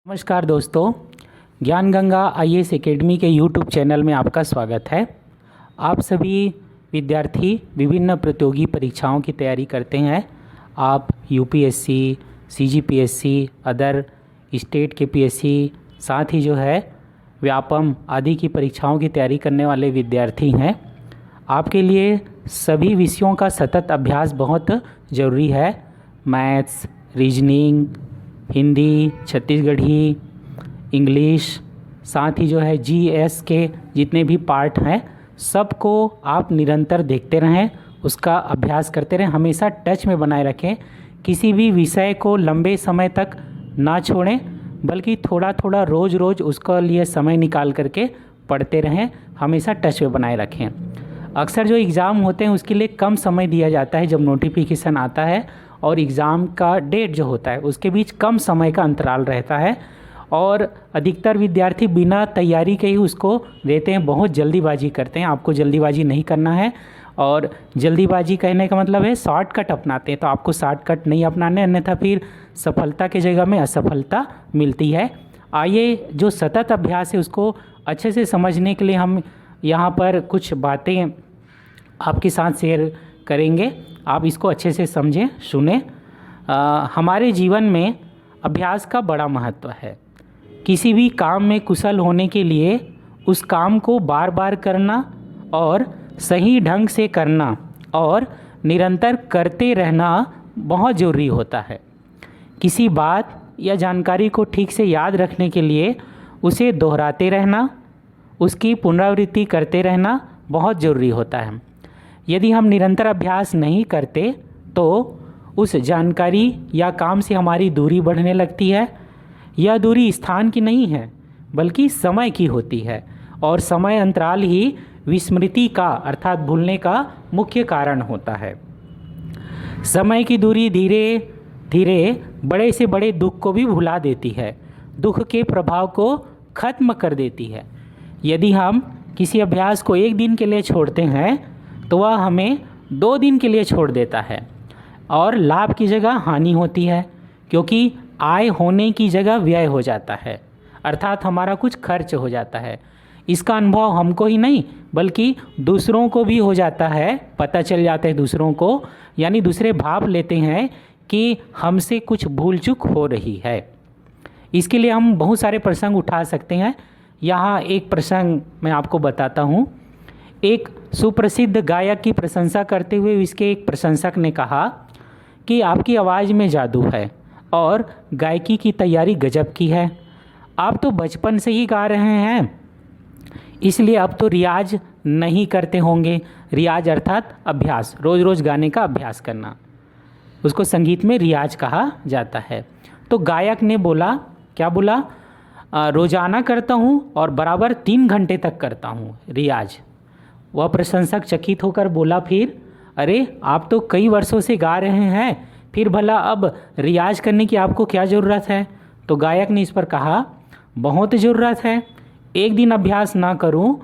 नमस्कार दोस्तों, ज्ञान गंगा आईएएस एकेडमी के यूट्यूब चैनल में आपका स्वागत है। आप सभी विद्यार्थी विभिन्न प्रतियोगी परीक्षाओं की तैयारी करते हैं। आप यूपीएससी, सीजीपीएससी, अदर स्टेट के पीएससी, साथ ही जो है व्यापम आदि की परीक्षाओं की तैयारी करने वाले विद्यार्थी हैं। आपके लिए सभी विषयों का सतत अभ्यास बहुत ज़रूरी है। Maths, reasoning, Hindi, Chhattisgarhi, English, साथ ही जो है जीएस के जितने भी पार्ट हैं सबको आप निरंतर देखते रहें, उसका अभ्यास करते रहें, हमेशा टच में बनाए रखें। किसी भी विषय को लंबे समय तक ना छोड़ें, बल्कि थोड़ा थोड़ा रोज़ रोज़ उसके लिए समय निकाल करके पढ़ते रहें, हमेशा टच में बनाए रखें। अक्सर जो एग्ज़ाम होते हैं उसके लिए कम समय दिया जाता है। जब नोटिफिकेशन आता है और एग्ज़ाम का डेट जो होता है उसके बीच कम समय का अंतराल रहता है और अधिकतर विद्यार्थी बिना तैयारी के ही उसको देते हैं, बहुत जल्दीबाजी करते हैं। आपको जल्दीबाजी नहीं करना है, और जल्दीबाजी कहने का मतलब है शॉर्टकट अपनाते हैं, तो आपको शॉर्टकट नहीं अपनाने, अन्यथा फिर सफलता की जगह में असफलता मिलती है। आइए जो सतत अभ्यास है उसको अच्छे से समझने के लिए हम यहाँ पर कुछ बातें आपके साथ शेयर करेंगे। आप इसको अच्छे से समझें, सुने। हमारे जीवन में अभ्यास का बड़ा महत्व है। किसी भी काम में कुशल होने के लिए उस काम को बार बार करना और सही ढंग से करना और निरंतर करते रहना बहुत ज़रूरी होता है। किसी बात या जानकारी को ठीक से याद रखने के लिए उसे दोहराते रहना, उसकी पुनरावृत्ति करते रहना बहुत ज़रूरी होता है। यदि हम निरंतर अभ्यास नहीं करते तो उस जानकारी या काम से हमारी दूरी बढ़ने लगती है। यह दूरी स्थान की नहीं है बल्कि समय की होती है, और समय अंतराल ही विस्मृति का अर्थात भूलने का मुख्य कारण होता है। समय की दूरी धीरे धीरे बड़े से बड़े दुख को भी भुला देती है, दुख के प्रभाव को खत्म कर देती है। यदि हम किसी अभ्यास को एक दिन के लिए छोड़ते हैं तो वह हमें 2 दिन के लिए छोड़ देता है, और लाभ की जगह हानि होती है, क्योंकि आय होने की जगह व्यय हो जाता है, अर्थात हमारा कुछ खर्च हो जाता है। इसका अनुभव हमको ही नहीं बल्कि दूसरों को भी हो जाता है, पता चल जाता है दूसरों को, यानी दूसरे भाप लेते हैं कि हमसे कुछ भूल चूक हो रही है। इसके लिए हम बहुत सारे प्रसंग उठा सकते हैं। यहाँ एक प्रसंग मैं आपको बताता हूँ। एक सुप्रसिद्ध गायक की प्रशंसा करते हुए इसके एक प्रशंसक ने कहा कि आपकी आवाज़ में जादू है और गायकी की तैयारी गजब की है। आप तो बचपन से ही गा रहे हैं, इसलिए अब तो रियाज नहीं करते होंगे। रियाज अर्थात अभ्यास, रोज़ रोज़ गाने का अभ्यास करना, उसको संगीत में रियाज कहा जाता है। तो गायक ने बोला, क्या बोला? रोज़ाना करता हूँ और बराबर 3 घंटे तक करता हूँ रियाज। वह प्रशंसक चकित होकर बोला फिर, अरे आप तो कई वर्षों से गा रहे हैं, फिर भला अब रियाज करने की आपको क्या ज़रूरत है? तो गायक ने इस पर कहा, बहुत ज़रूरत है। एक दिन अभ्यास ना करूं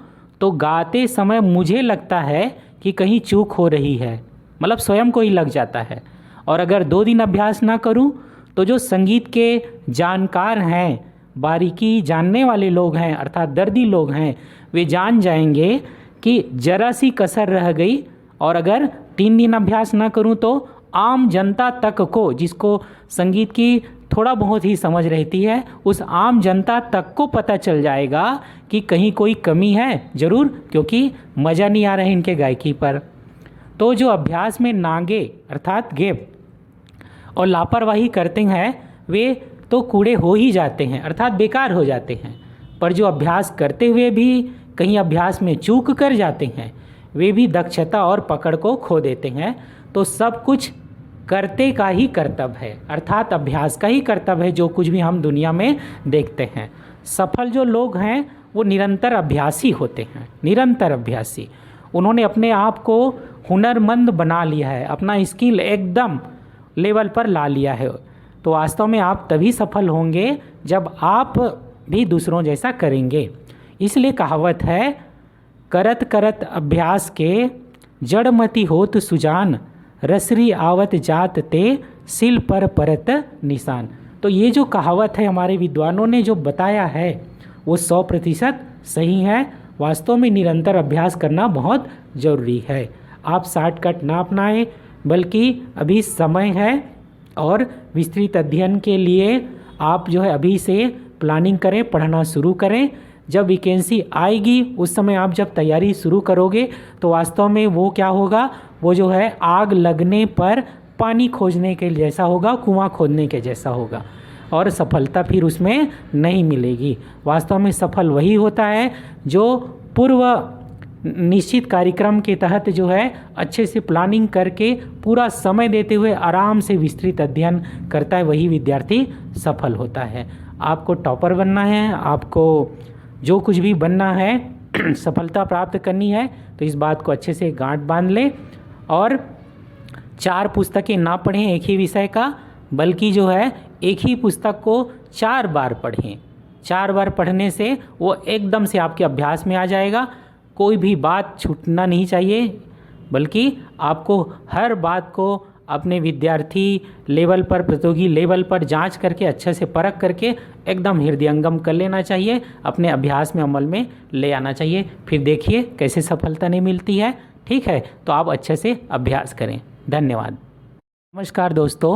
तो गाते समय मुझे लगता है कि कहीं चूक हो रही है, मतलब स्वयं को ही लग जाता है। और अगर 2 दिन अभ्यास ना करूं तो जो संगीत के जानकार हैं, बारीकी जानने वाले लोग हैं, अर्थात दर्दी लोग हैं, वे जान जाएंगे कि जरा सी कसर रह गई। और अगर 3 दिन अभ्यास ना करूं तो आम जनता तक को, जिसको संगीत की थोड़ा बहुत ही समझ रहती है, उस आम जनता तक को पता चल जाएगा कि कहीं कोई कमी है ज़रूर, क्योंकि मज़ा नहीं आ रहा है इनके गायकी पर। तो जो अभ्यास में नागे अर्थात गेप और लापरवाही करते हैं वे तो कूड़े हो ही जाते हैं, अर्थात बेकार हो जाते हैं। पर जो अभ्यास करते हुए भी कहीं अभ्यास में चूक कर जाते हैं, वे भी दक्षता और पकड़ को खो देते हैं। तो सब कुछ करते का ही कर्तव्य है, अर्थात अभ्यास का ही कर्तव्य है, जो कुछ भी हम दुनिया में देखते हैं। सफल जो लोग हैं वो निरंतर अभ्यासी होते हैं, निरंतर अभ्यासी। उन्होंने अपने आप को हुनरमंद बना लिया है, अपना स्किल एकदम लेवल पर ला लिया है। तो वास्तव में आप तभी सफल होंगे जब आप भी दूसरों जैसा करेंगे। इसलिए कहावत है, करत करत अभ्यास के जड़मति होत सुजान, रसरी आवत जात ते सिल पर परत निशान। तो ये जो कहावत है हमारे विद्वानों ने जो बताया है वो 100% सही है। वास्तव में निरंतर अभ्यास करना बहुत ज़रूरी है। आप शॉर्टकट ना अपनाएं, बल्कि अभी समय है और विस्तृत अध्ययन के लिए आप जो है अभी से प्लानिंग करें, पढ़ना शुरू करें। जब वैकेंसी आएगी उस समय आप जब तैयारी शुरू करोगे तो वास्तव में वो क्या होगा, वो जो है आग लगने पर पानी खोजने के जैसा होगा, कुआं खोदने के जैसा होगा, और सफलता फिर उसमें नहीं मिलेगी। वास्तव में सफल वही होता है जो पूर्व निश्चित कार्यक्रम के तहत जो है अच्छे से प्लानिंग करके पूरा समय देते हुए आराम से विस्तृत अध्ययन करता है, वही विद्यार्थी सफल होता है। आपको टॉपर बनना है, आपको जो कुछ भी बनना है, सफलता प्राप्त करनी है, तो इस बात को अच्छे से गांठ बांध लें और 4 पुस्तकें ना पढ़ें एक ही विषय का, बल्कि जो है एक ही पुस्तक को 4 बार पढ़ें। 4 बार पढ़ने से वो एकदम से आपके अभ्यास में आ जाएगा। कोई भी बात छूटना नहीं चाहिए, बल्कि आपको हर बात को अपने विद्यार्थी लेवल पर, प्रतियोगी लेवल पर जांच करके, अच्छे से परख करके एकदम हृदयंगम कर लेना चाहिए, अपने अभ्यास में अमल में ले आना चाहिए। फिर देखिए कैसे सफलता नहीं मिलती है। ठीक है, तो आप अच्छे से अभ्यास करें। धन्यवाद। नमस्कार दोस्तों।